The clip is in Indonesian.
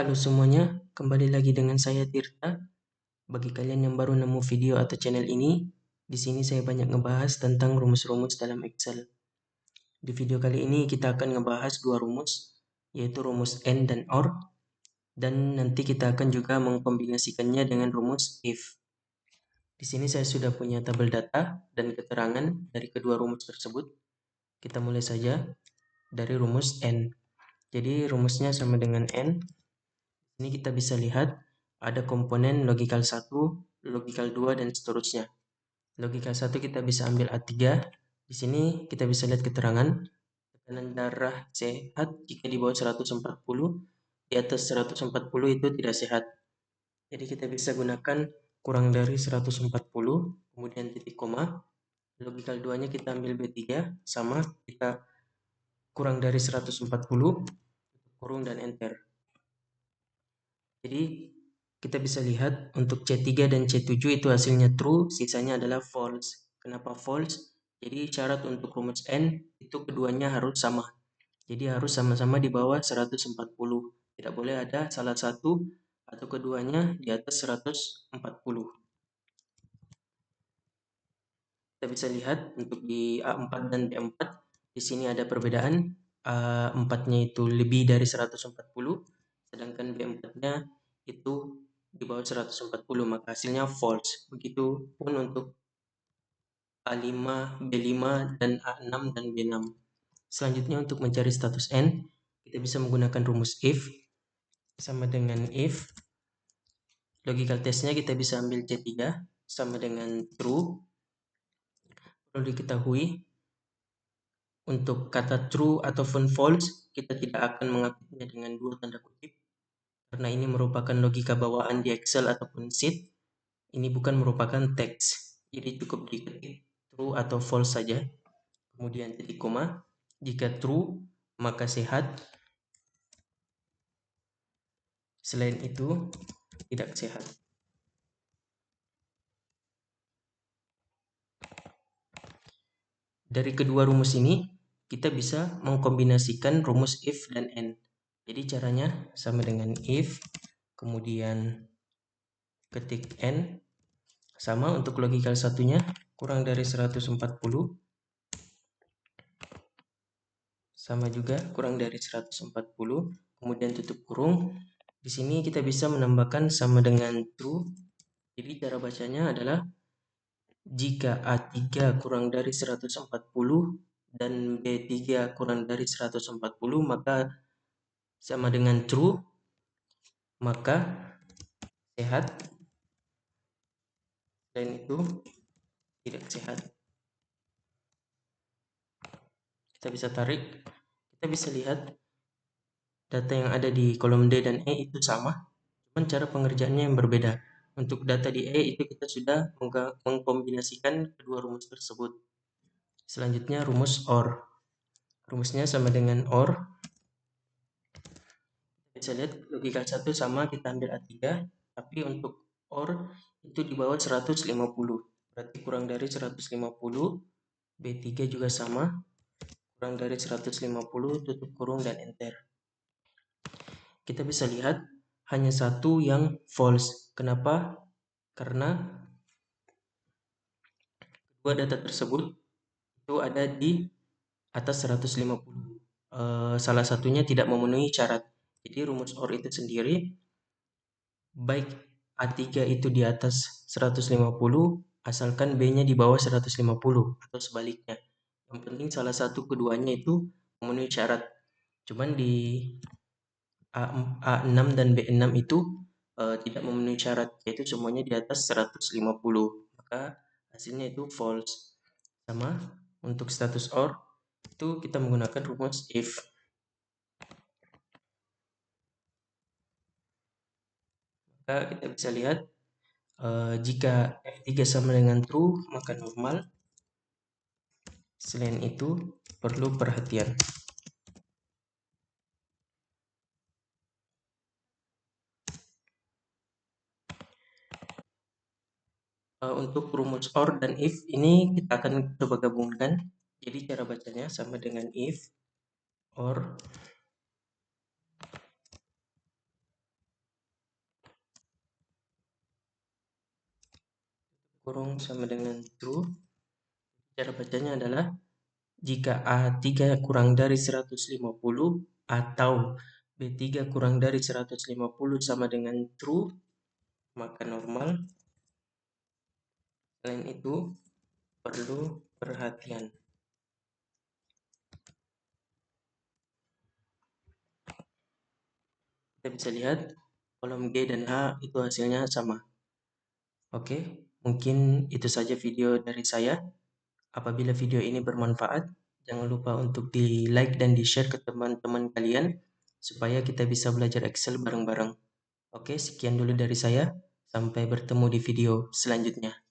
Halo semuanya, kembali lagi dengan saya Tirta. Bagi kalian yang baru nemu video atau channel ini, di sini saya banyak ngebahas tentang rumus-rumus dalam Excel. Di video kali ini kita akan ngebahas dua rumus, yaitu rumus AND dan OR, dan nanti kita akan juga mengkombinasikannya dengan rumus IF. Di sini saya sudah punya tabel data dan keterangan dari kedua rumus tersebut. Kita mulai saja dari rumus AND. Jadi rumusnya sama dengan AND. Ini kita bisa lihat ada komponen logikal 1, logikal 2, dan seterusnya. Logikal 1 kita bisa ambil A3. Di sini kita bisa lihat keterangan tekanan darah sehat jika di bawah 140, di atas 140 itu tidak sehat. Jadi kita bisa gunakan kurang dari 140, kemudian titik koma. Logikal 2-nya kita ambil B3, sama kita kurang dari 140, kurung dan enter. Jadi kita bisa lihat untuk C3 dan C7 itu hasilnya true, sisanya adalah false. Kenapa false? Jadi syarat untuk rumus N itu keduanya harus sama. Jadi harus sama-sama di bawah 140. Tidak boleh ada salah satu atau keduanya di atas 140. Kita bisa lihat untuk di A4 dan B4, di sini ada perbedaan. A4-nya itu lebih dari 140, sedangkan B4-nya itu di bawah 140, maka hasilnya false. Begitu pun untuk A5, B5, dan A6 dan B6. Selanjutnya untuk mencari status N, kita bisa menggunakan rumus if, sama dengan if. Logical testnya kita bisa ambil C3, sama dengan true. Perlu diketahui, untuk kata true ataupun false, kita tidak akan mengaplikasinya dengan dua tanda kutip, karena ini merupakan logika bawaan di Excel ataupun sheet. Ini bukan merupakan teks, jadi cukup diketik true atau false saja. Kemudian titik koma. Jika true, maka sehat. Selain itu, tidak sehat. Dari kedua rumus ini, kita bisa mengkombinasikan rumus if dan and. Jadi caranya sama dengan if, kemudian ketik n, sama untuk logikal satunya kurang dari 140, sama juga kurang dari 140, kemudian tutup kurung. Di sini kita bisa menambahkan sama dengan true. Jadi cara bacanya adalah jika A3 kurang dari 140 dan B3 kurang dari 140, maka sama dengan true, maka sehat, dan itu tidak sehat. Kita bisa tarik, kita bisa lihat data yang ada di kolom D dan E itu sama, cuman cara pengerjaannya yang berbeda. Untuk data di E itu kita sudah mengkombinasikan kedua rumus tersebut. Selanjutnya rumus OR. Rumusnya sama dengan OR. Bisa lihat logika 1 sama, kita ambil A3, tapi untuk OR itu di bawah 150. Berarti kurang dari 150, B3 juga sama, kurang dari 150, tutup kurung dan enter. Kita bisa lihat hanya satu yang false. Kenapa? Karena dua data tersebut itu ada di atas 150. Salah satunya tidak memenuhi syarat. Jadi rumus OR itu sendiri, baik A3 itu di atas 150, asalkan B-nya di bawah 150, atau sebaliknya. Yang penting salah satu keduanya itu memenuhi syarat. Cuman di A6 dan B6 itu tidak memenuhi syarat, yaitu semuanya di atas 150. Maka hasilnya itu false. Sama untuk status OR itu kita menggunakan rumus if. Maka kita bisa lihat jika F3 sama dengan true, maka normal. Selain itu perlu perhatian. Untuk rumus OR dan if ini kita akan coba gabungkan. Jadi cara bacanya sama dengan if, OR, kurung sama dengan true. Cara bacanya adalah jika A3 kurang dari 150 atau B3 kurang dari 150 sama dengan true, maka normal. Selain itu, perlu perhatian. Kita bisa lihat kolom G dan H itu hasilnya sama. Oke, mungkin itu saja video dari saya. Apabila video ini bermanfaat, jangan lupa untuk di-like dan di-share ke teman-teman kalian supaya kita bisa belajar Excel bareng-bareng. Oke, sekian dulu dari saya. Sampai bertemu di video selanjutnya.